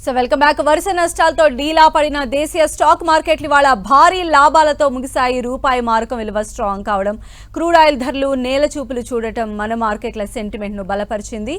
So welcome back. వరుస నష్టాలతో డీలా పడిన దేశీయ స్టాక్ మార్కెట్లు ఇవాళ భారీ లాభాలతో ముగిశాయి. రూపాయి మారకం విలువ స్ట్రాంగ్ కావడం, క్రూడ్ ఆయిల్ ధరలు నేల చూపులు చూడటం మన మార్కెట్ల సెంటిమెంట్ను బలపరిచింది.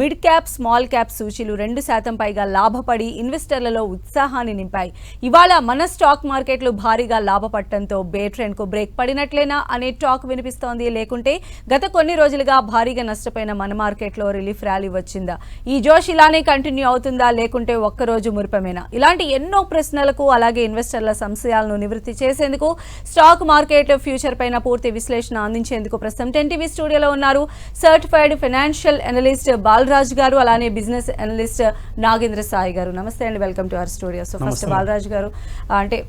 మిడ్ క్యాప్, స్మాల్ క్యాప్ సూచీలు 2% పైగా లాభపడి ఇన్వెస్టర్లలో ఉత్సాహాన్ని నింపాయి. ఇవాళ మన స్టాక్ మార్కెట్లు భారీగా లాభపడటంతో బే ట్రెండ్కు బ్రేక్ పడినట్లేనా అనే టాక్ వినిపిస్తోంది. లేకుంటే గత కొన్ని రోజులుగా భారీగా నష్టపోయిన మన మార్కెట్లో రిలీఫ్ ర్యాలీ వచ్చిందా? ఈ జోష్ ఇలానే కంటిన్యూ అవుతుందా, లేకుంటే ఒక్కరోజు మురిపమేనా? ఇలాంటి ఎన్నో ప్రశ్నలకు అలాగే ఇన్వెస్టర్ల సంశయాలను నివృత్తి చేసేందుకు స్టాక్ మార్కెట్ ఫ్యూచర్ పైన పూర్తి విశ్లేషణ అందించేందుకు ప్రస్తుతం 10TV స్టూడియోలో ఉన్నారు సర్టిఫైడ్ ఫైనాన్షియల్ అనలిస్ట్ బాలరాజ్ గారు, అలానే బిజినెస్ అనలిస్ట్ నాగేంద్ర సాయి గారు. నమస్తే అండి, welcome to our studio. So first Balraj గారు, అంటే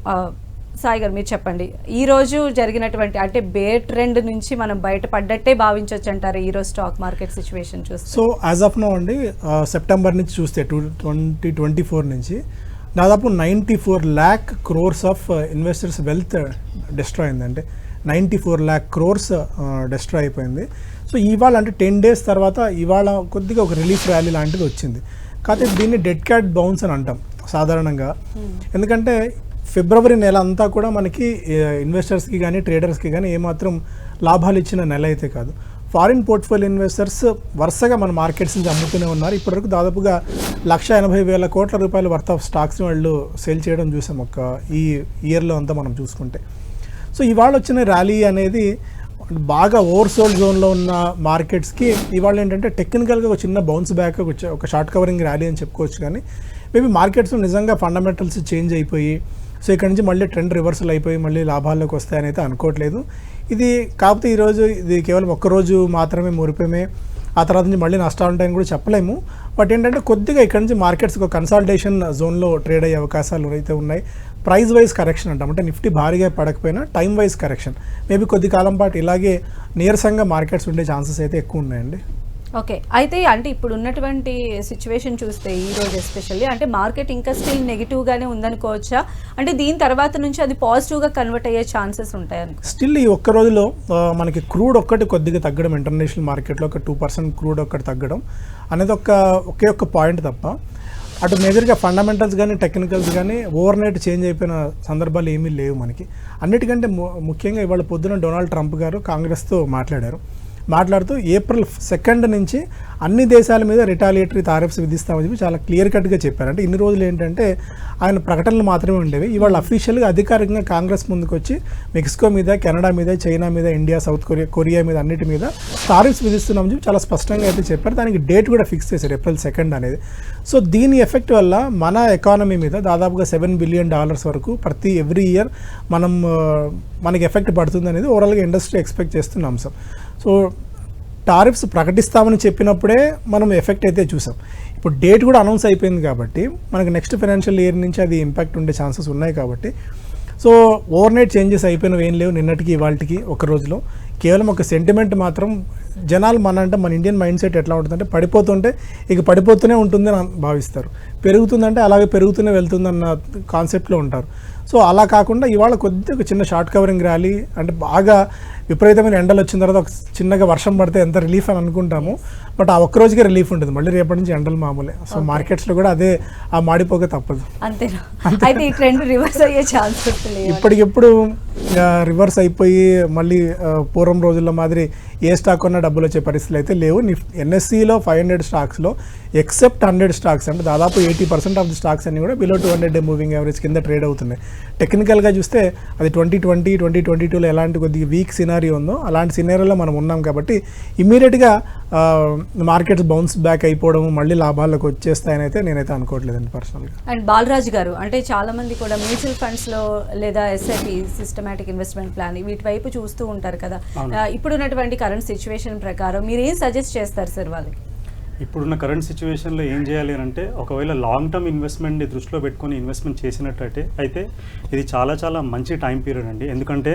సాయి గారు మీరు చెప్పండి, ఈ రోజు జరిగినటువంటి అంటే బేర్ ట్రెండ్ నుంచి మనం బయటపడ్డట్టే భావించవచ్చు అంటారు ఈ రోజు స్టాక్ మార్కెట్ సిచ్యువేషన్ చూస్తే? సో యాజ్ ఆఫ్ నో అండి, సెప్టెంబర్ నుంచి చూస్తే 2024 నుంచి దాదాపు 94 lakh crores of investors wealth destroy అయింది. అంటే 94 lakh crores డిస్ట్రాయ్ అయిపోయింది. సో ఇవాళ అంటే 10 days తర్వాత ఇవాళ కొద్దిగా ఒక రిలీఫ్ ర్యాలీ లాంటిది వచ్చింది. కాకపోతే దీన్ని డెడ్ క్యాట్ బౌన్స్ అని అంటాం సాధారణంగా. ఎందుకంటే ఫిబ్రవరి నెల అంతా కూడా మనకి ఇన్వెస్టర్స్కి కానీ ట్రేడర్స్కి కానీ ఏమాత్రం లాభాలు ఇచ్చిన నెల అయితే కాదు. ఫారిన్ పోర్ట్ఫోలియో ఇన్వెస్టర్స్ వరుసగా మన మార్కెట్స్ నుంచి అమ్ముతూనే ఉన్నారు. ఇప్పటివరకు దాదాపుగా 1,80,000 కోట్ల రూపాయల వర్త్ ఆఫ్ స్టాక్స్ని వాళ్ళు సేల్ చేయడం చూసాం ఒక ఈ ఇయర్లో అంతా మనం చూసుకుంటే. సో ఇవాళ వచ్చిన ర్యాలీ అనేది బాగా ఓవర్సోల్డ్ జోన్లో ఉన్న మార్కెట్స్కి ఇవాళ ఏంటంటే టెక్నికల్గా ఒక చిన్న బౌన్స్ బ్యాక్, ఒక షార్ట్ కవరింగ్ ర్యాలీ అని చెప్పుకోవచ్చు. కానీ మేబీ మార్కెట్స్లో నిజంగా ఫండమెంటల్స్ చేంజ్ అయిపోయి సో ఇక్కడ నుంచి మళ్ళీ ట్రెండ్ రివర్సల్ అయిపోయి మళ్ళీ లాభాల్లోకి వస్తాయని అయితే అనుకోవట్లేదు. ఇది కాకపోతే ఈరోజు ఇది కేవలం ఒక్కరోజు మాత్రమే మురిపమే, ఆ తర్వాత నుంచి మళ్ళీ నష్టాలు ఉంటాయని కూడా చెప్పలేము. బట్ ఏంటంటే కొద్దిగా ఇక్కడ నుంచి మార్కెట్స్ ఒక కన్సాలిడేషన్ జోన్లో ట్రేడ్ అయ్యే అవకాశాలు అయితే ఉన్నాయి. ప్రైస్ వైజ్ కరెక్షన్ అంటాం, అంటే నిఫ్టీ భారీగా పడకపోయినా టైం వైజ్ కరెక్షన్ మేబీ కొద్ది కాలం పాటు ఇలాగే నీరసంగా మార్కెట్స్ ఉండే ఛాన్సెస్ అయితే ఎక్కువ ఉన్నాయండి. ఓకే, అయితే అంటే ఇప్పుడు ఉన్నటువంటి సిచ్యువేషన్ చూస్తే ఈ రోజు ఎస్పెషల్లీ అంటే మార్కెట్ ఇంకా స్టిల్ నెగిటివ్గానే ఉందనుకోవచ్చా? అంటే దీని తర్వాత నుంచి అది పాజిటివ్గా కన్వర్ట్ అయ్యే ఛాన్సెస్ ఉంటాయని? స్టిల్ ఈ ఒక్క రోజులో మనకి క్రూడ్ ఒక్కటి కొద్దిగా తగ్గడం, ఇంటర్నేషనల్ మార్కెట్లో ఒక 2% క్రూడ్ ఒక్కటి తగ్గడం అనేది ఒకే ఒక్క పాయింట్ తప్ప అటు మేజర్గా ఫండమెంటల్స్ కానీ టెక్నికల్స్ కానీ ఓవర్ నైట్ చేంజ్ అయిపోయిన సందర్భాలు ఏమీ లేవు మనకి. అన్నిటికంటే ముఖ్యంగా ఇవాళ పొద్దున డొనాల్డ్ ట్రంప్ గారు కాంగ్రెస్తో మాట్లాడుతూ ఏప్రిల్ 2 నుంచి అన్ని దేశాల మీద రిటాలియేటరీ టారిఫ్స్ విధిస్తామని చెప్పి చాలా క్లియర్ కట్గా చెప్పారు. అంటే ఇన్ని రోజులు ఏంటంటే ఆయన ప్రకటనలు మాత్రమే ఉండేవి. ఇవాళ అఫీషియల్గా అధికారికంగా కాంగ్రెస్ ముందుకు వచ్చి మెక్సికో మీద, కెనడా మీద, చైనా మీద, ఇండియా, సౌత్ కొరియా మీద అన్నిటి మీద టారిఫ్స్ విధిస్తున్నామని చెప్పి చాలా స్పష్టంగా అయితే చెప్పారు. దానికి డేట్ కూడా ఫిక్స్ చేశారు, ఏప్రిల్ 2 అనేది. సో దీని ఎఫెక్ట్ వల్ల మన ఎకానమీ మీద దాదాపుగా $7 billion వరకు ఎవ్రీ ఇయర్ మనకి ఎఫెక్ట్ పడుతుంది అనేది ఓవరాల్గా ఇండస్ట్రీ ఎక్స్పెక్ట్ చేస్తున్న అంశం. సో టారిఫ్స్ ప్రకటిస్తామని చెప్పినప్పుడే మనం ఎఫెక్ట్ అయితే చూసాం. ఇప్పుడు డేట్ కూడా అనౌన్స్ అయిపోయింది కాబట్టి మనకి నెక్స్ట్ ఫైనాన్షియల్ ఇయర్ నుంచి అది ఇంపాక్ట్ ఉండే ఛాన్సెస్ ఉన్నాయి కాబట్టి సో ఓవర్ నైట్ చేంజెస్ అయిపోయినవి ఏం లేవు. నిన్నటికి ఇవాళకి ఒక రోజులో కేవలం ఒక సెంటిమెంట్ మాత్రం జనాలు మన ఇండియన్ మైండ్ సెట్ ఎట్లా ఉంటుందంటే పడిపోతుంటే ఇక పడిపోతూనే ఉంటుందని భావిస్తారు, పెరుగుతుందంటే అలాగే పెరుగుతూనే వెళ్తుందన్న కాన్సెప్ట్లో ఉంటారు. సో అలా కాకుండా ఇవాళ కొద్దిగా చిన్న షార్ట్ కవరింగ్ ర్యాలీ, అంటే బాగా విపరీతమైన ఎండలు వచ్చిన తర్వాత ఒక చిన్నగా వర్షం పడితే ఎంత రిలీఫ్ అని అనుకుంటాము, బట్ ఆ ఒక్కరోజుకే రిలీఫ్ ఉంటుంది, మళ్ళీ రేపటి నుంచి ఎండలు మామూలే. సో మార్కెట్స్లో కూడా అదే ఆ మాడిపోక తప్పదు. ఇప్పటికిప్పుడు రివర్స్ అయిపోయి మళ్ళీ పూర్వం రోజుల్లో మాదిరి ఏ స్టాక్ ఉన్నా డబ్బులు వచ్చే పరిస్థితులు అయితే లేవు. NSEలో 500 స్టాక్స్లో ఎక్సెప్ట్ 100 స్టాక్స్ అంటే దాదాపు 80% ఆఫ్ ది స్టాక్స్ అన్ని కూడా బిలో 200-day మూవింగ్ యావరేజ్ కింద ట్రేడ్ అవుతున్నాయి. టెక్నికల్గా చూస్తే అది 2020, 2022లో ఎలాంటి కొద్దిగా వీక్ సినారియో ఉందో అలాంటి సినారియోలో మనం ఉన్నాం కాబట్టి ఇమ్మీడియట్గా మార్కెట్స్ బౌన్స్ బ్యాక్ అయిపోవడం మళ్ళీ లాభాలకు వచ్చేస్తాయని అయితే నేనైతే అనుకోవట్లేదండి పర్సనల్గా. అండ్ బాలరాజ్ గారు, అంటే చాలా మంది కూడా మ్యూచువల్ ఫండ్స్లో లేదా SIP సిస్టమాటిక్ ఇన్వెస్ట్మెంట్ ప్లాన్ వీటి వైపు చూస్తూ ఉంటారు కదా. ఇప్పుడున్నటువంటి కరెంట్ సిచ్యువేషన్ ప్రకారం మీరు ఏం సజెస్ట్ చేస్తారు సార్ వాళ్ళకి? ఇప్పుడున్న కరెంట్ సిచ్యువేషన్లో ఏం చేయాలి అంటే ఒకవేళ లాంగ్ టర్మ్ ఇన్వెస్ట్మెంట్ని దృష్టిలో పెట్టుకొని ఇన్వెస్ట్మెంట్ చేసినట్టయితే ఇది చాలా మంచి టైం పీరియడ్ అండి. ఎందుకంటే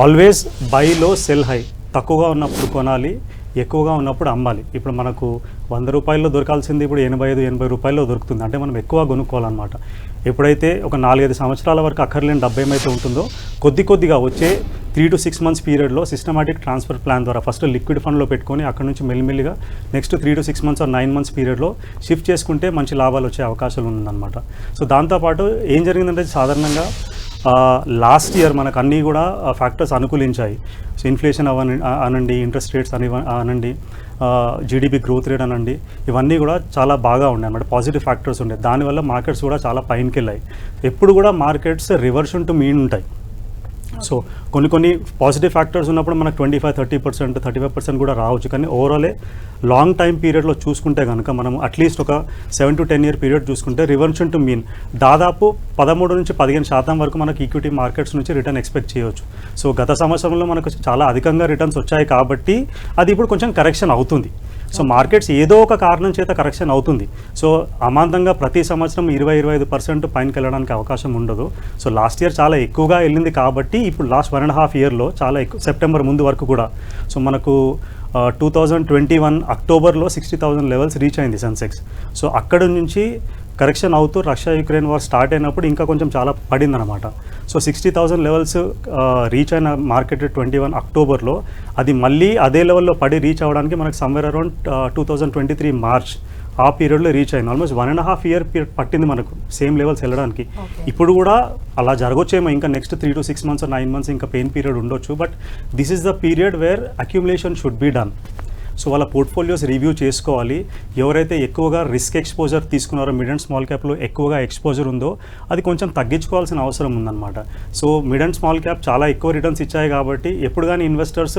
ఆల్వేస్ బై లో సెల్ హై, తక్కువగా ఉన్నప్పుడు కొనాలి, ఎక్కువగా ఉన్నప్పుడు అమ్మాలి. ఇప్పుడు మనకు 100 రూపాయల్లో దొరకాల్సింది ఇప్పుడు 85-80 రూపాయల్లో దొరుకుతుంది. అంటే మనం ఎక్కువ కొనుక్కోవాలన్నమాట. ఎప్పుడైతే ఒక 4-5 సంవత్సరాల వరకు అక్కర్లేని డబ్బు ఏమైతే ఉంటుందో కొద్దిగా వచ్చే 3 to 6 months పీరియడ్లో సిస్టమాటిక్ ట్రాన్స్ఫర్ ప్లాన్ ద్వారా ఫస్ట్ లిక్విడ్ ఫండ్లో పెట్టుకొని అక్కడ నుంచి మెల్లిమెల్లిగా next 3 to 6 months or 9 months పీరియడ్లో షిఫ్ట్ చేసుకుంటే మంచి లాభాలు వచ్చే అవకాశాలు ఉందన్నమాట. సో దాంతోపాటు ఏం జరిగిందంటే సాధారణంగా లాస్ట్ ఇయర్ మనకు అన్నీ కూడా ఫ్యాక్టర్స్ అనుకూలించాయి. సో ఇన్ఫ్లేషన్ అనండి, ఇంట్రెస్ట్ రేట్స్ అనండి, జీడిపి గ్రోత్ రేట్ అనండి, ఇవన్నీ కూడా చాలా బాగా ఉన్నాయి అన్నమాట. పాజిటివ్ ఫ్యాక్టర్స్ ఉండే, దానివల్ల మార్కెట్స్ కూడా చాలా పైనకి వెళ్ళాయి. ఎప్పుడు కూడా మార్కెట్స్ రివర్షన్ టు మీన్ ఉంటాయి. సో కొన్ని పాజిటివ్ ఫ్యాక్టర్స్ ఉన్నప్పుడు మనకు 25-30%, 35% కూడా రావచ్చు. కానీ ఓవరాలే లాంగ్ టైం పీరియడ్లో చూసుకుంటే కనుక మనం అట్లీస్ట్ ఒక 7 to 10 year పీరియడ్ చూసుకుంటే రివర్షన్ టు మీన్ దాదాపు 13-15% వరకు మనకు ఈక్విటీ మార్కెట్స్ నుంచి రిటర్న్ ఎక్స్పెక్ట్ చేయవచ్చు. సో గత సంవత్సరంలో మనకు చాలా అధికంగా రిటర్న్స్ వచ్చాయి కాబట్టి అది ఇప్పుడు కొంచెం కరెక్షన్ అవుతుంది. సో మార్కెట్స్ ఏదో ఒక కారణం చేత కరెక్షన్ అవుతుంది. సో అమాంతంగా ప్రతి సంవత్సరం 20-25% పైనకి వెళ్ళడానికి అవకాశం ఉండదు. సో లాస్ట్ ఇయర్ చాలా ఎక్కువగా వెళ్ళింది కాబట్టి ఇప్పుడు లాస్ట్ 1.5 yearలో చాలా ఎక్కువ, సెప్టెంబర్ ముందు వరకు కూడా. సో మనకు 2021 అక్టోబర్లో 60,000 లెవెల్స్ రీచ్ అయింది సెన్సెక్స్. సో అక్కడ నుంచి కరెక్షన్ అవుతూ రష్యా యుక్రెయిన్ వార్ స్టార్ట్ అయినప్పుడు ఇంకా కొంచెం చాలా పడిందనమాట. సో 60,000 లెవెల్స్ రీచ్ అయిన మార్కెట్ 21 అక్టోబర్లో అది మళ్ళీ అదే లెవెల్లో పడి రీచ్ అవ్వడానికి మనకు సమ్వేర్ అరౌండ్ 2023 మార్చ్ ఆ పీరియడ్లో రీచ్ అయింది. ఆల్మోస్ట్ 1.5 year పీరియడ్ పట్టింది మనకు సేమ్ లెవెల్స్ వెళ్ళడానికి. ఇప్పుడు కూడా అలా జరగొచ్చేమో, ఇంకా next 3 to 6 months or 9 months ఇంకా పెయిన్ పీరియడ్ ఉండొచ్చు. But this is the period where accumulation should be done. So వాళ్ళ పోర్ట్ఫోలియోస్ రివ్యూ చేసుకోవాలి. ఎవరైతే ఎక్కువగా రిస్క్ ఎక్స్పోజర్ తీసుకున్నారో, మిడ్ అండ్ స్మాల్ క్యాప్లో ఎక్కువగా ఎక్స్పోజర్ ఉందో అది కొంచెం తగ్గించుకోవాల్సిన అవసరం ఉందన్నమాట. So mid and small cap చాలా ఎక్కువ రిటర్న్స్ ఇచ్చాయి కాబట్టి ఎప్పుడు కానీ ఇన్వెస్టర్స్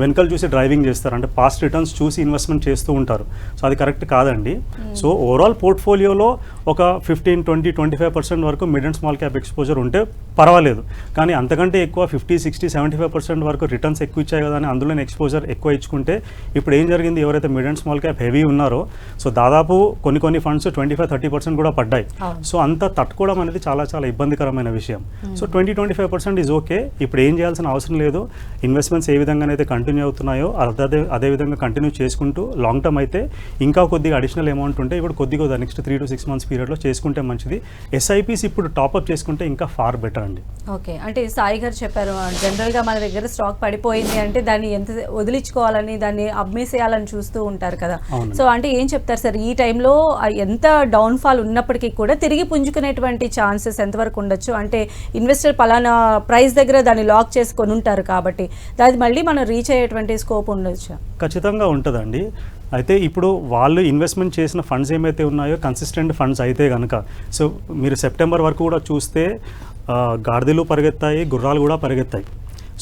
వెనకలు చూసి డ్రైవింగ్ చేస్తారు, అంటే పాస్ట్ రిటర్న్స్ చూసి ఇన్వెస్ట్మెంట్ చేస్తూ ఉంటారు. సో అది కరెక్ట్ కాదండి. సో ఓవరాల్ పోర్ట్ఫోలియోలో ఒక 15, 20, 25% వరకు mid and small cap exposure ఉంటే పర్వాలేదు. కానీ అంతకంటే ఎక్కువ 50, 60, 75% వరకు రిటర్న్స్ ఎక్కువ ఇచ్చాయి కదా అని అందులోనే ఎక్స్పోజర్ ఎక్కువ ఇచ్చుకుంటే ఇప్పుడు ఏం జరిగింది, ఎవరైతే mid and small cap heavy ఉన్నారో సో దాదాపు కొన్ని ఫండ్స్ 25-30% కూడా పడ్డాయి. సో అంత తట్టుకోవడం అనేది చాలా చాలా ఇబ్బందికరమైన విషయం. So 20-25% is okay. ఇప్పుడు ఏం చేయాల్సిన అవసరం లేదు. ఇన్వెస్ట్మెంట్స్ ఏ విధంగానైతే కంటిన్యూ అవుతున్నాయో అదే విధంగా కంటిన్యూ చేసుకుంటూ లాంగ్ టర్మ్ అయితే ఇంకా కొద్దిగా అడిషనల్ అమౌంట్ ఉంటే ఇప్పుడు కొద్దిగా నెక్స్ట్ 3 to 6 months పీరియడ్లో చేసుకుంటే మంచిది. ఎస్ఐపిస్ ఇప్పుడు టాప్అప్ చేసుకుంటే ఇంకా ఫార్ బెటర్ అండి. ఓకే, అంటే సాయి గారు చెప్పారు జనరల్గా మన దగ్గర స్టాక్ పడిపోయింది అంటే దాన్ని ఎంత వదిలించుకోవాలని, దాన్ని అమ్మేసేయాలని చూస్తూ ఉంటారు కదా. సో అంటే ఏం చెప్తారు సార్, ఈ టైంలో ఎంత డౌన్ఫాల్ ఉన్నప్పటికీ కూడా తిరిగి పుంజుకునేటువంటి ఛాన్సెస్ ఎంతవరకు ఉండొచ్చు? అంటే ఇన్వెస్టర్ పలానా ప్రైస్ దగ్గర దాన్ని లాక్ చేసుకొని ఉంటారు కాబట్టి దాన్ని మళ్ళీ మనం రీచ్ అయ్యేటువంటి స్కోప్ ఉండొచ్చు? ఖచ్చితంగా ఉంటుందండి. అయితే ఇప్పుడు వాళ్ళు ఇన్వెస్ట్మెంట్ చేసిన ఫండ్స్ ఏమైతే ఉన్నాయో కన్సిస్టెంట్ ఫండ్స్ అయితే కనుక, సో మీరు సెప్టెంబర్ వరకు కూడా చూస్తే గాడిదలు పరిగెత్తాయి, గుర్రాలు కూడా పరిగెత్తాయి.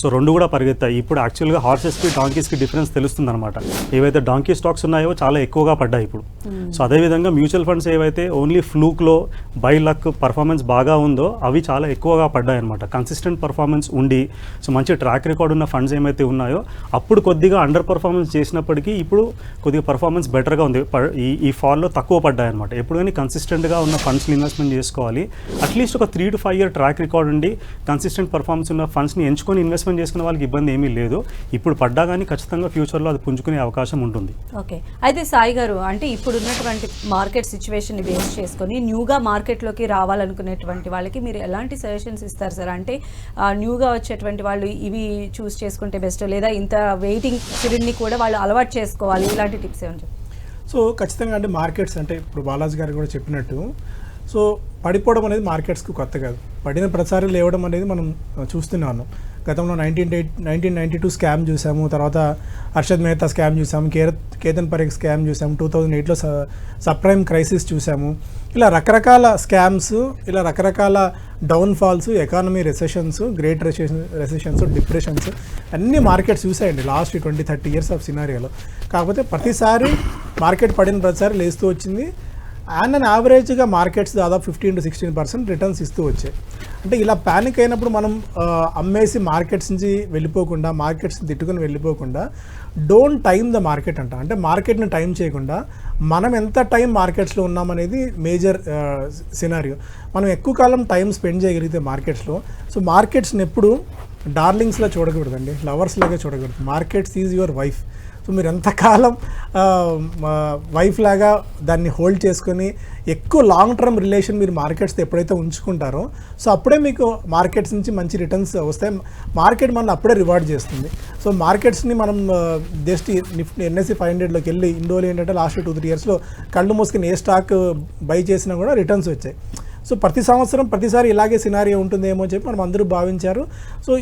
సో రెండు కూడా పరిగెత్తాయి. ఇప్పుడు యాక్చువల్గా హార్సెస్కి డాంకీస్కి డిఫరెన్స్ తెలుస్తుంది అనమాట. ఏవైతే డాంకీ స్టాక్స్ ఉన్నాయో చాలా ఎక్కువగా పడ్డాయి ఇప్పుడు. సో అదేవిధంగా మ్యూచువల్ ఫండ్స్ ఏవైతే ఓన్లీ ఫ్లూక్లో బై లక్ పర్ఫార్మెన్స్ బాగా ఉందో అవి చాలా ఎక్కువగా పడ్డాయి అనమాట. కన్సిస్టెంట్ పర్ఫార్మెన్స్ ఉండి సో మంచి ట్రాక్ రికార్డ్ ఉన్న ఫండ్స్ ఏమైతే ఉన్నాయో అప్పుడు కొద్దిగా అండర్ పర్ఫార్మెన్స్ చేసినప్పటికీ ఇప్పుడు కొద్దిగా పర్ఫార్మెన్స్ బెటర్గా ఉంది. ఈ ఫాల్లో తక్కువ పడ్డాయి అనమాట. ఎప్పుడు కానీ కన్సిస్టెంట్గా ఉన్న ఫండ్స్ని ఇన్వెస్ట్మెంట్ చేసుకోవాలి. అట్లీస్ట్ ఒక 3 to 5 year ట్రాక్ రికార్డ్ ఉండి కన్సిస్టెంట్ పర్ఫార్మెన్స్ ఉన్న ఫండ్స్ని ఎంచుకొని ఇన్వెస్ట్మెంట్ చేసుకునే వాళ్ళకి ఇబ్బంది ఏమీ లేదు. ఇప్పుడు పడ్డా కానీ ఖచ్చితంగా ఫ్యూచర్లో అది పుంజుకునే అవకాశం ఉంటుంది. ఓకే, అయితే సాయి గారు, అంటే ఇప్పుడు ఉన్నటువంటి మార్కెట్ సిచ్యువేషన్ బేస్ చేసుకొని న్యూగా మార్కెట్లోకి రావాలనుకునేటువంటి వాళ్ళకి మీరు ఎలాంటి సజెషన్స్ ఇస్తారు సార్? అంటే న్యూగా వచ్చేటువంటి వాళ్ళు ఇవి చూస్ చేసుకుంటే బెస్ట్, లేదా ఇంత వెయిటింగ్ పీరియడ్ని కూడా వాళ్ళు అలవాటు చేసుకోవాలి, ఇలాంటి టిప్స్ ఏమని చెప్తారు? సో ఖచ్చితంగా అంటే మార్కెట్స్ అంటే ఇప్పుడు బాలాజీ గారు కూడా చెప్పినట్టు సో పడిపోవడం అనేది మార్కెట్స్కి కొత్త కాదు. పడిన ప్రతిసారి లేవడం అనేది మనం చూస్తూనే ఉన్నాం. గతంలో 1992 స్కామ్ చూసాము, తర్వాత హర్షద్ మెహతా స్కామ్ చూసాము, కేతన్ పరేఖ్ స్కామ్ చూసాము, 2008లో సబ్ప్రైమ్ క్రైసిస్ చూసాము. ఇలా రకరకాల స్కామ్స్, ఇలా రకరకాల డౌన్ఫాల్స్, ఎకానమీ రెసెషన్స్, గ్రేట్ రెసెషన్స్, డిప్రెషన్స్ అన్ని మార్కెట్స్ చూసాయండి లాస్ట్ 20-30 years ఆఫ్ సినారియోలో. కాకపోతే ప్రతిసారి మార్కెట్ పడిన ప్రతిసారి లేస్తూ వచ్చింది. అండ్ అండ్ యావరేజ్గా మార్కెట్స్ దాదాపు 15 to 16% రిటర్న్స్ ఇస్తూ వచ్చాయి. అంటే ఇలా ప్యానిక్ అయినప్పుడు మనం అమ్మేసి మార్కెట్స్ నుంచి వెళ్ళిపోకుండా, మార్కెట్స్ని తిట్టుకుని వెళ్ళిపోకుండా డోంట్ టైమ్ ద మార్కెట్ అంట. అంటే మార్కెట్ని టైం చేయకుండా మనం ఎంత టైం మార్కెట్స్లో ఉన్నామనేది మేజర్ సినారియో. మనం ఎక్కువ కాలం టైం స్పెండ్ చేయగలిగితే మార్కెట్స్లో, సో మార్కెట్స్ని ఎప్పుడు డార్లింగ్స్లో చూడకూడదండి, లవర్స్ లాగా చూడకూడదు. Markets is your wife. So మీరు ఎంతకాలం వైఫ్ లాగా దాన్ని హోల్డ్ చేసుకొని ఎక్కువ లాంగ్ టర్మ్ రిలేషన్ మీరు మార్కెట్స్తో ఎప్పుడైతే ఉంచుకుంటారో సో అప్పుడే మీకు మార్కెట్స్ నుంచి మంచి రిటర్న్స్ వస్తాయి. మార్కెట్ మనం అప్పుడే రివార్డ్ చేస్తుంది. సో మార్కెట్స్ని మనం జస్ట్ నిఫ్టీ NSE 500లోకి వెళ్ళి ఇండోలో ఏంటంటే లాస్ట్ 2-3 ఇయర్స్లో కళ్ళు మూసుకుని ఏ స్టాక్ బై చేసినా కూడా రిటర్న్స్ వచ్చాయి. సో ప్రతిసారి ఇలాగే సినారియో ఉంటుందేమో అని చెప్పి మనం అందరూ భావించారు. సో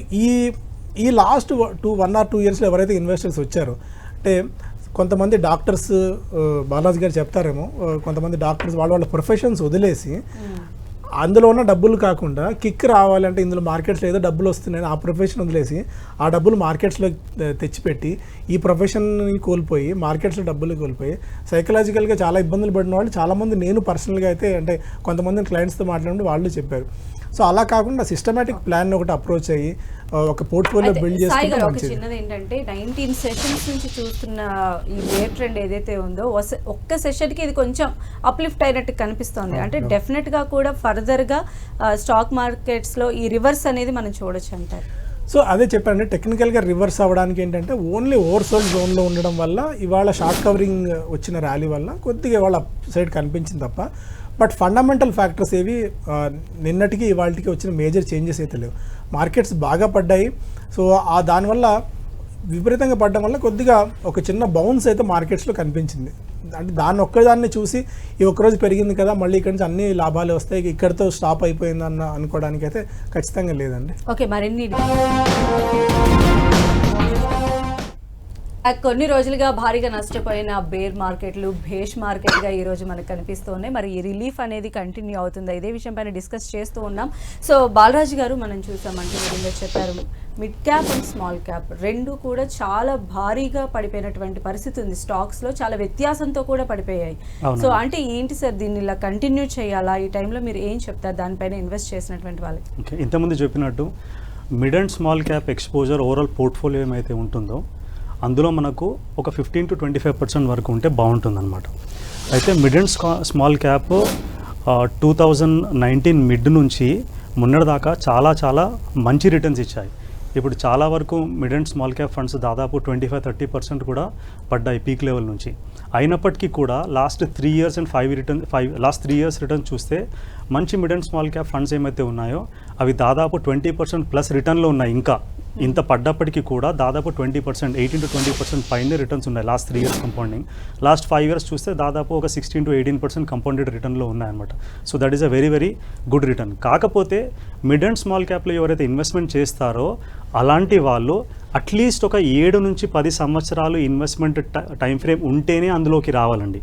ఈ లాస్ట్ 1 or 2 ఇయర్స్లో ఎవరైతే ఇన్వెస్టర్స్ వచ్చారో అంటే కొంతమంది డాక్టర్స్, బాలాజీ గారు చెప్తారేమో, కొంతమంది డాక్టర్స్ వాళ్ళ ప్రొఫెషన్స్ వదిలేసి అందులో ఉన్న డబ్బులు కాకుండా కిక్ రావాలంటే ఇందులో మార్కెట్స్లో ఏదో డబ్బులు వస్తున్నాయని ఆ ప్రొఫెషన్ వదిలేసి ఆ డబ్బులు మార్కెట్స్లో తెచ్చిపెట్టి ఈ ప్రొఫెషన్ని కోల్పోయి మార్కెట్స్లో డబ్బులు కోల్పోయి సైకలాజికల్గా చాలా ఇబ్బందులు పడిన వాళ్ళు చాలామంది నేను పర్సనల్గా అయితే అంటే కొంతమంది క్లయింట్స్తో మాట్లాడినప్పుడు వాళ్ళు చెప్పారు. సో అలా కాకుండా సిస్టమేటిక్ ప్లాన్ ఒకటి అప్రోచ్ అయ్యి ఒక పోర్ట్ఫోలియో బిల్డ్ చేసుకుంటే ఒక చిన్నది ఏంటంటే 19 సెషన్స్ నుంచి చూస్తున్న ఈ బేర్ ట్రెండ్ ఏదైతే ఉందో ఒక్క సెషన్కి ఇది కొంచెం అప్లిఫ్ట్ అయినట్టు కనిపిస్తుంది. అంటే డెఫినెట్గా కూడా ఫర్దర్గా స్టాక్ మార్కెట్స్లో ఈ రివర్స్ అనేది మనం చూడొచ్చు అంటారు. సో అదే చెప్పండి, టెక్నికల్గా రివర్స్ అవ్వడానికి ఏంటంటే ఓన్లీ ఓవర్సోల్డ్ జోన్లో ఉండడం వల్ల ఇవాళ షార్ట్ కవరింగ్ వచ్చిన ర్యాలీ వల్ల కొద్దిగా ఇవాళ అప్ సైడ్ కనిపించింది తప్ప బట్ ఫండమెంటల్ ఫ్యాక్టర్స్ ఏవి నిన్నటికి ఇవాళకి వచ్చిన మేజర్ చేంజెస్ అయితే లేవు. మార్కెట్స్ బాగా పడ్డాయి. సో దానివల్ల విపరీతంగా పడడం వల్ల కొద్దిగా ఒక చిన్న బౌన్స్ అయితే మార్కెట్స్లో కనిపించింది. అంటే ఒక్కదాన్ని చూసి ఈ ఒక్కరోజు పెరిగింది కదా మళ్ళీ ఇక్కడ నుంచి అన్ని లాభాలు వస్తాయి ఇక్కడితో స్టాప్ అయిపోయింది అనుకోవడానికి అయితే ఖచ్చితంగా లేదండి. ఓకే, మరిన్ని కొన్ని రోజులుగా భారీగా నష్టపోయిన బేర్ మార్కెట్లు భేష్ మార్కెట్గా ఈరోజు మనకు కనిపిస్తున్నాయి. మరి ఈ రిలీఫ్ అనేది కంటిన్యూ అవుతుందా? ఇదే విషయం పైన డిస్కస్ చేస్తూ ఉన్నాం. సో బాలరాజు గారు, మనం చూసామంటే మీరు చెప్పారు mid cap and small cap రెండు కూడా చాలా భారీగా పడిపోయినటువంటి పరిస్థితి ఉంది. స్టాక్స్లో చాలా వ్యత్యాసంతో కూడా పడిపోయాయి. సో అంటే ఏంటి సార్, దీన్ని ఇలా కంటిన్యూ చేయాలా? ఈ టైంలో మీరు ఏం చెప్తారు దానిపైన ఇన్వెస్ట్ చేసినటువంటి వాళ్ళకి? ఓకే, ఇంతకుముందు చెప్పినట్టు mid and small cap exposure overall portfolio ఏమైతే ఉంటుందో అందులో మనకు ఒక 15 to 25% వరకు ఉంటే బాగుంటుందన్నమాట. అయితే mid and small cap 2019 mid నుంచి మొన్నటిదాకా చాలా మంచి రిటర్న్స్ ఇచ్చాయి. ఇప్పుడు చాలా వరకు mid and small cap funds దాదాపు 25-30% కూడా పడ్డాయి పీక్ లెవెల్ నుంచి. అయినప్పటికీ కూడా last 3 years and 3 years return చూస్తే మంచి mid and small cap funds ఏమైతే ఉన్నాయో అవి దాదాపు 20% ప్లస్ రిటర్న్లో ఉన్నాయి. ఇంకా ఇంత పడ్డప్పటికీ కూడా దాదాపు 20%, 18 to 20% పైనే రిటర్న్స్ ఉన్నాయి last 3 years compounding. Last 5 years చూస్తే దాదాపు ఒక 16 to 18% కంపౌండెడ్ రిటర్న్లో ఉన్నాయన్నమాట. So that is a very good return. కాకపోతే మిడ్ అండ్ స్మాల్ క్యాప్లో ఎవరైతే ఇన్వెస్ట్మెంట్ చేస్తారో అలాంటి వాళ్ళు అట్లీస్ట్ ఒక 7 నుంచి 10 సంవత్సరాలు ఇన్వెస్ట్మెంట్ టైం ఫ్రేమ్ ఉంటేనే అందులోకి రావాలండి.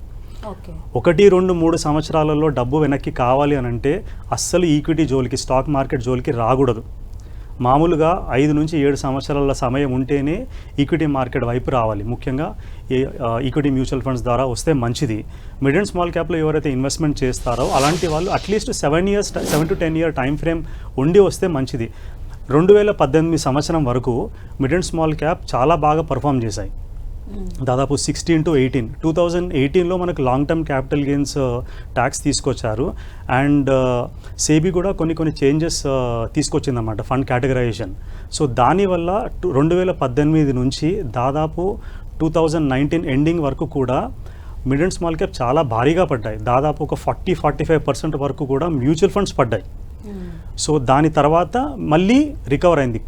1, 2, 3 సంవత్సరాలలో డబ్బు వెనక్కి కావాలి అని అంటే అస్సలు ఈక్విటీ జోలికి, స్టాక్ మార్కెట్ జోలికి రాకూడదు. మామూలుగా 5 నుంచి 7 సంవత్సరాల సమయం ఉంటేనే ఈక్విటీ మార్కెట్ వైపు రావాలి. ముఖ్యంగా ఈక్విటీ మ్యూచువల్ ఫండ్స్ ద్వారా వస్తే మంచిది. మిడ్ అండ్ స్మాల్ క్యాప్లో ఎవరైతే ఇన్వెస్ట్మెంట్ చేస్తారో అలాంటి వాళ్ళు at least 7 to 10 year time frame ఉండి వస్తే మంచిది. 2018 సంవత్సరం వరకు మిడ్ అండ్ స్మాల్ క్యాప్ చాలా బాగా పర్ఫామ్ చేశాయి. దాదాపు 16 to 18. 2018లో మనకు long term capital gains tax తీసుకొచ్చారు. అండ్ సేబీ కూడా కొన్ని చేంజెస్ తీసుకొచ్చిందన్నమాట ఫండ్ కేటగరైజేషన్. సో దానివల్ల 2018 నుంచి దాదాపు 2019 ఎండింగ్ వరకు కూడా మిడ్ అండ్ స్మాల్ క్యాప్ చాలా భారీగా పడ్డాయి. దాదాపు ఒక 40-45% వరకు కూడా మ్యూచువల్ ఫండ్స్ పడ్డాయి. సో దాని తర్వాత మళ్ళీ రికవర్ అయింది.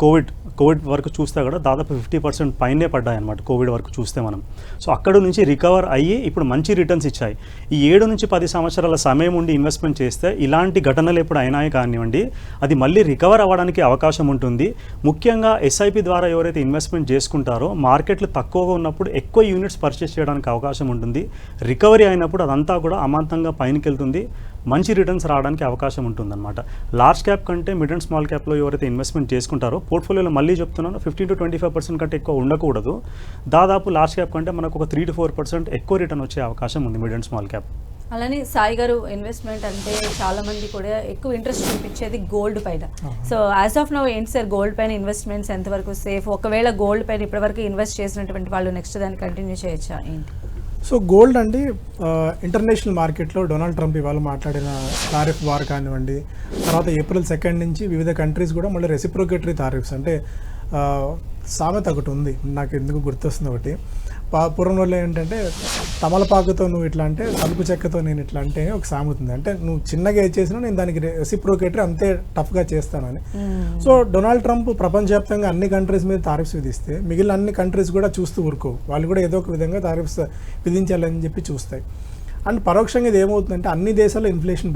కోవిడ్ వరకు చూస్తే కూడా దాదాపు 50% పైనే పడ్డాయి అన్నమాట కోవిడ్ వరకు చూస్తే మనం. సో అక్కడ నుంచి రికవర్ అయ్యి ఇప్పుడు మంచి రిటర్న్స్ ఇచ్చాయి. ఈ 7 నుంచి 10 సంవత్సరాల సమయం ఉండి ఇన్వెస్ట్మెంట్ చేస్తే ఇలాంటి ఘటనలు ఎప్పుడు అయినాయి కానివ్వండి అది మళ్ళీ రికవర్ అవ్వడానికి అవకాశం ఉంటుంది. ముఖ్యంగా ఎస్ఐపి ద్వారా ఎవరైతే ఇన్వెస్ట్మెంట్ చేసుకుంటారో మార్కెట్లు తక్కువగా ఉన్నప్పుడు ఎక్కువ యూనిట్స్ పర్చేస్ చేయడానికి అవకాశం ఉంటుంది. రికవరీ అయినప్పుడు అదంతా కూడా అమాంతంగా పైనకి వెళ్తుంది, మంచి రిటర్న్స్ రావడానికి అవకాశం ఉంటుందన్నమాట. లార్జ్ క్యాప్ కంటే మిడ్ అండ్ స్మాల్ క్యాప్లో ఎవరైతే ఇన్వెస్ట్మెంట్ చేసుకుంటారో పోర్ట్ఫోలియోలో మళ్ళీ చెప్తున్నాను 15 to 25% కంటే ఎక్కువ ఉండకూడదు. దాదాపు లార్జ్ క్యాప్ కంటే మనకు ఒక 3 to 4% ఎక్కువ రిటర్న్ వచ్చే అవకాశం ఉంది మిడ్ అండ్ స్మాల్ క్యాప్. అలానే సాయి గారు, ఇన్వెస్ట్మెంట్ అంటే చాలా మంది కూడా ఎక్కువ ఇంట్రెస్ట్ చూపించేది గోల్డ్ పైన. సో యాజ్ ఆఫ్ నౌ ఏంటి సార్, గోల్డ్ పైన ఇన్వెస్ట్మెంట్స్ ఎంతవరకు సేఫ్? ఒకవేళ గోల్డ్ పైన ఇప్పటివరకు ఇన్వెస్ట్ చేసినటువంటి వాళ్ళు నెక్స్ట్ దాన్ని కంటిన్యూ చేయొచ్చా ఏంటి? సో గోల్డ్ అండి, ఇంటర్నేషనల్ మార్కెట్లో డొనాల్డ్ ట్రంప్ ఇవాళ మాట్లాడిన టారిఫ్ వార్ కానివ్వండి, తర్వాత April 2 నుంచి వివిధ కంట్రీస్ కూడా మళ్ళీ రెసిప్రోకేటరీ టారిఫ్స్ అంటే సామెత ఒకటి ఉంది, నాకు ఎందుకు గుర్తొస్తుంది ఒకటి. పూర్వం రోజుల్లో ఏంటంటే తమలపాకుతో నువ్వు ఇట్లా అంటే తలుపు చెక్కతో నేను ఇట్లా అంటే ఒక సామెత ఉంది. అంటే నువ్వు చిన్నగా ఏది చేసినా నేను దానికి రెసిప్రోకేటరీ అంతే టఫ్గా చేస్తానని. సో డొనాల్డ్ ట్రంప్ ప్రపంచవ్యాప్తంగా అన్ని కంట్రీస్ మీద టారిఫ్స్ విధిస్తే మిగిలిన అన్ని కంట్రీస్ కూడా చూస్తూ ఊరుకోవు, వాళ్ళు కూడా ఏదో ఒక విధంగా టారిఫ్స్ విధించాలని చెప్పి చూస్తాయి. అండ్ పరోక్షంగా ఇది ఏమవుతుందంటే అన్ని దేశాల్లో ఇన్ఫ్లేషన్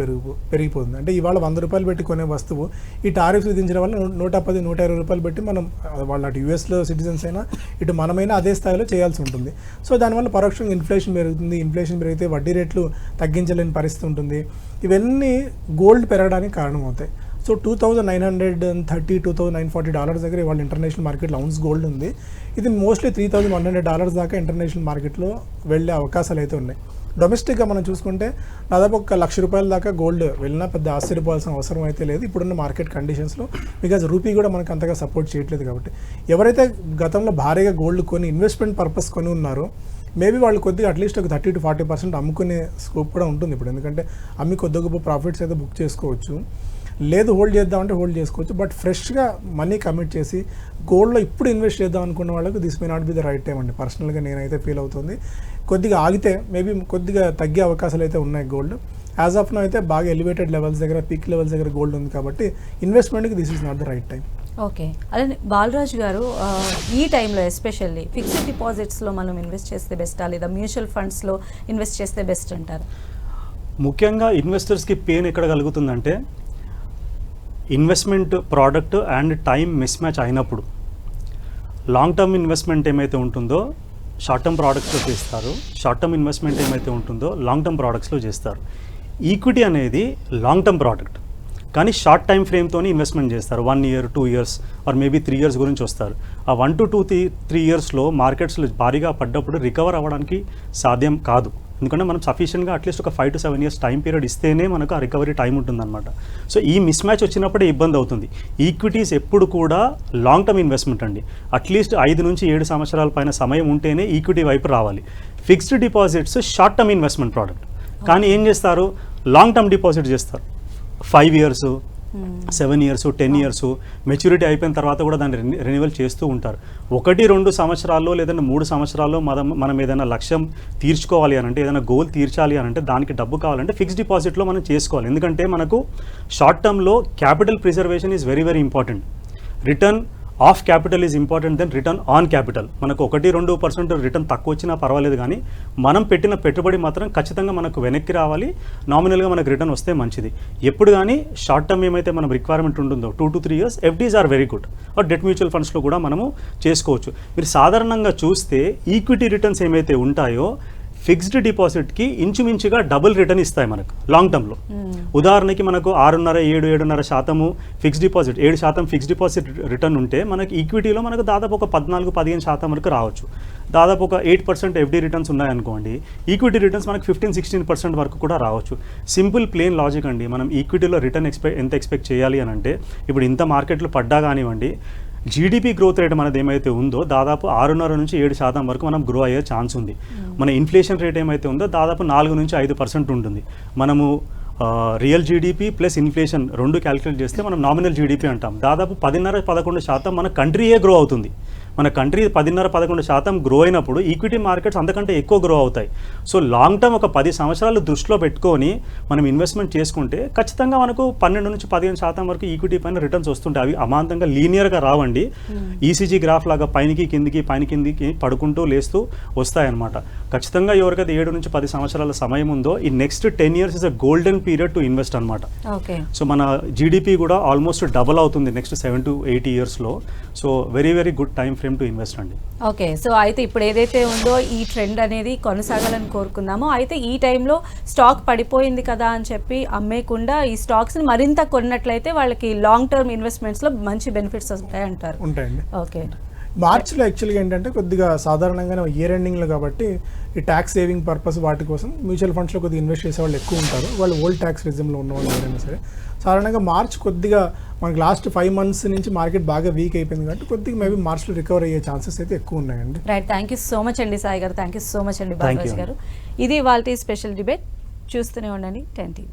పెరిగిపోతుంది. అంటే ఇవాళ 100 రూపాయలు పెట్టి కొనే వస్తువు ఈ టారిఫ్స్ విధించడం వల్ల 110, 120 రూపాయలు పెట్టి మనం వాళ్ళు అటు యూఎస్లో సిటిజన్స్ అయినా ఇటు మనమైనా అదే స్థాయిలో చేయాల్సి ఉంటుంది. సో దానివల్ల పరోక్షంగా ఇన్ఫ్లేషన్ పెరుగుతుంది. ఇన్ఫ్లేషన్ పెరిగితే వడ్డీ రేట్లు తగ్గించలేని పరిస్థితి ఉంటుంది. ఇవన్నీ గోల్డ్ పెరగడానికి కారణమవుతాయి. సో $2,930, $2,940 దగ్గర ఇవాళ ఇంటర్నేషనల్ మార్కెట్లో ఔన్స్ గోల్డ్ ఉంది. ఇది మోస్ట్లీ $3,100 దాకా ఇంటర్నేషనల్ మార్కెట్లో వెళ్ళే అవకాశాలు అయితే ఉన్నాయి. డొమెస్టిక్గా మనం చూసుకుంటే దాదాపు ₹1,00,000 దాకా గోల్డ్ వెళ్ళినా పెద్ద ఆశ్చర్యపోవాల్సిన అవసరం అయితే లేదు ఇప్పుడున్న మార్కెట్ కండిషన్స్లో. బికాజ్ రూపీ కూడా మనకు అంతగా సపోర్ట్ చేయట్లేదు. కాబట్టి ఎవరైతే గతంలో భారీగా గోల్డ్ కొని ఇన్వెస్ట్మెంట్ పర్పస్ కొని ఉన్నారో మేబీ వాళ్ళు కొద్దిగా అట్లీస్ట్ ఒక 30 to 40% అమ్ముకునే స్కోప్ కూడా ఉంటుంది ఇప్పుడు. ఎందుకంటే అమ్మి కొద్ది గొప్ప ప్రాఫిట్స్ అయితే బుక్ చేసుకోవచ్చు. లేదు హోల్డ్ చేద్దామంటే హోల్డ్ చేసుకోవచ్చు. బట్ ఫ్రెష్గా మనీ కమిట్ చేసి గోల్డ్లో ఇప్పుడు ఇన్వెస్ట్ చేద్దాం అనుకున్న వాళ్ళకు this may not be the right time అండి. పర్సనల్గా నేనైతే ఫీల్ అవుతుంది. కొద్దిగా ఆగితే మేబీ కొద్దిగా తగ్గే అవకాశాలు అయితే ఉన్నాయి గోల్డ్. యాజ్ ఆఫ్ నో అయితే బాగా ఎలివేటెడ్ లెవెల్స్ దగ్గర, పీక్ లెవెల్స్ దగ్గర గోల్డ్ ఉంది. కాబట్టి ఇన్వెస్ట్మెంట్కి this is not the right time. Okay, అలానే బాలరాజు గారు, ఈ టైంలో ఎస్పెషల్లీ ఫిక్స్డ్ డిపాజిట్స్లో మనం ఇన్వెస్ట్ చేస్తే బెస్టా లేదా మ్యూచువల్ ఫండ్స్లో ఇన్వెస్ట్ చేస్తే బెస్ట్ అంటారు? ముఖ్యంగా ఇన్వెస్టర్స్కి పెయిన్ ఎక్కడ కలుగుతుందంటే investment product and time mismatch అయినప్పుడు లాంగ్ టర్మ్ ఇన్వెస్ట్మెంట్ ఏమైతే ఉంటుందో షార్ట్ టర్మ్ ప్రోడక్ట్స్లో చేస్తారు, షార్ట్ టర్మ్ ఇన్వెస్ట్మెంట్ ఏమైతే ఉంటుందో లాంగ్ టర్మ్ ప్రోడక్ట్స్లో చేస్తారు. ఈక్విటీ అనేది లాంగ్ టర్మ్ ప్రోడక్ట్, కానీ షార్ట్ టైం ఫ్రేమ్తో ఇన్వెస్ట్మెంట్ చేస్తారు. 1 year, 2 years or maybe 3 years గురించి వస్తారు. ఆ 1 to 3 yearsలో మార్కెట్స్లో భారీగా పడ్డప్పుడు రికవర్ అవ్వడానికి సాధ్యం కాదు. ఎందుకంటే మనం సఫిషియెంట్గా అట్లీస్ట్ ఒక 5 to 7 years టైం పీరియడ్ ఇస్తేనే మనకు ఆ రికవరీ టైం ఉంటుందన్నమాట. సో ఈ మిస్ మ్యాచ్ వచ్చినప్పుడే ఇబ్బంది అవుతుంది. ఈక్విటీస్ ఎప్పుడు కూడా లాంగ్ టర్మ్ ఇన్వెస్ట్మెంట్ అండి. అట్లీస్ట్ 5 నుంచి 7 సంవత్సరాల పైన సమయం ఉంటేనే ఈక్విటీ వైపు రావాలి. Fixed deposits short term investment product, కానీ ఏం చేస్తారు, లాంగ్ టర్మ్ డిపాజిట్ చేస్తారు. 5 years, 7 years, 10 years మెచ్యూరిటీ అయిపోయిన తర్వాత కూడా దాన్ని రెన్యువల్ చేస్తూ ఉంటారు. 1-2 సంవత్సరాల్లో లేదంటే 3 సంవత్సరాల్లో మనం ఏదైనా లక్ష్యం తీర్చుకోవాలి అని అంటే, ఏదైనా గోల్ తీర్చాలి అని అంటే, దానికి డబ్బు కావాలంటే ఫిక్స్డ్ డిపాజిట్లో మనం చేసుకోవాలి. ఎందుకంటే మనకు షార్ట్ టర్మ్లో capital preservation is very very important. Return of capital is important then return on capital. మనకు 1-2% రిటర్న్ తక్కువ వచ్చినా పర్వాలేదు, కానీ మనం పెట్టిన పెట్టుబడి మాత్రం ఖచ్చితంగా మనకు వెనక్కి రావాలి. నామినల్గా మనకు రిటర్న్ వస్తే మంచిది. ఎప్పుడు కానీ షార్ట్ టర్మ్ ఏమైతే మనం రిక్వైర్మెంట్ ఉంటుందో 2 to 3 years FDs are very good. Or debt mutual ఫండ్స్లో కూడా మనము చేసుకోవచ్చు. మీరు సాధారణంగా చూస్తే ఈక్విటీ రిటర్న్స్ ఏమైతే ఉంటాయో ఫిక్స్డ్ డిపాజిట్కి ఇంచుమించుగా డబుల్ రిటర్న్ ఇస్తాయి మనకు లాంగ్ టర్మ్లో. ఉదాహరణకి మనకు 6.5-7.5% fixed deposit, 7% fixed deposit return ఉంటే మనకి ఈక్విటీలో మనకు దాదాపు ఒక 14-15% వరకు రావచ్చు. దాదాపు ఒక 8% ఎఫ్డీ రిటర్న్స్ ఉన్నాయనుకోండి, ఈక్విటీ రిటర్న్స్ మనకు 15-16% వరకు కూడా రావచ్చు. సింపుల్ ప్లేన్ లాజిక్ అండి. మనం ఈక్విటీలో రిటర్న్ ఎంత ఎక్స్పెక్ట్ చేయాలి అని అంటే, ఇప్పుడు ఇంత మార్కెట్లో పడ్డా కానివ్వండి, జీడిపి గ్రోత్ రేట్ మనది ఏమైతే ఉందో దాదాపు 6.5 నుంచి 7% వరకు మనం గ్రో అయ్యే ఛాన్స్ ఉంది. మన ఇన్ఫ్లేషన్ రేట్ ఏమైతే ఉందో దాదాపు 4 నుంచి 5% ఉంటుంది. మనము real GDP plus inflation 2 calculate చేస్తే మనం నామినల్ జీడిపి అంటాం. దాదాపు 10.5-11% మన కంట్రీయే గ్రో అవుతుంది. మన కంట్రీ 10.5-11% గ్రో అయినప్పుడు ఈక్విటీ మార్కెట్స్ అంతకంటే ఎక్కువ గ్రో అవుతాయి. సో లాంగ్ టర్మ్ ఒక 10 సంవత్సరాలు దృష్టిలో పెట్టుకొని మనం ఇన్వెస్ట్మెంట్ చేసుకుంటే ఖచ్చితంగా మనకు 12 నుంచి 15% వరకు ఈక్విటీ పైన రిటర్న్స్ వస్తుంటాయి. అవి అమాంతంగా లీనియర్గా రావండి. ఈసీజీ గ్రాఫ్ లాగా పైనకి కిందికి పడుకుంటూ లేస్తూ వస్తాయన్నమాట. ఖచ్చితంగా ఎవరికైతే 7 నుంచి 10 సంవత్సరాల సమయం ఉందో ఈ next 10 years is a golden period to invest అనమాట. సో మన జీడిపి కూడా ఆల్మోస్ట్ డబల్ అవుతుంది నెక్స్ట్ 7 to 8 yearsలో. So very very good time frame to invest అండి. ఓకే, సో అయితే ఇప్పుడు ఏదైతే ఉందో ఈ ట్రెండ్ అనేది కొనసాగాలని కోరుకుందాము. అయితే ఈ టైంలో స్టాక్ పడిపోయింది కదా అని చెప్పి అమ్మేయకుండా ఈ స్టాక్స్ని మరింత కొన్నట్లయితే వాళ్ళకి లాంగ్ టర్మ్ ఇన్వెస్ట్మెంట్స్లో మంచి బెనిఫిట్స్ వస్తాయి అంటారు. ఉంటాయండి. ఓకే, మార్చ్లో యాక్చువల్గా ఏంటంటే కొద్దిగా సాధారణంగానే ఇయర్ ఎండింగ్లో కాబట్టి ఈ ట్యాక్స్ సేవింగ్ పర్పస్ వాటి కోసం మ్యూచువల్ ఫండ్స్లో కొద్దిగా ఇన్వెస్ట్ చేసే వాళ్ళు ఎక్కువ ఉంటారు. వాళ్ళు ఓల్డ్ ట్యాక్స్ రిజిమ్లో ఉన్న వాళ్ళు ఎవరైనా సరే. సాధారణంగా మార్చ్ కొద్దిగా మనకి లాస్ట్ 5 months నుంచి మార్కెట్ బాగా వీక్ అయిపోయింది కాబట్టి కొద్దిగా మేబీ మార్చ్లో రికవర్ అయ్యే ఛాన్సెస్ అయితే ఎక్కువ ఉన్నాయండి. Right, thank you so much అండి సాయి గారు. థ్యాంక్ యూ సో మచ్ అండి బాలరాజ్ గారు. ఇది వాళ్ళ స్పెషల్ డిబేట్. చూస్తూనే ఉండండి 10 TV.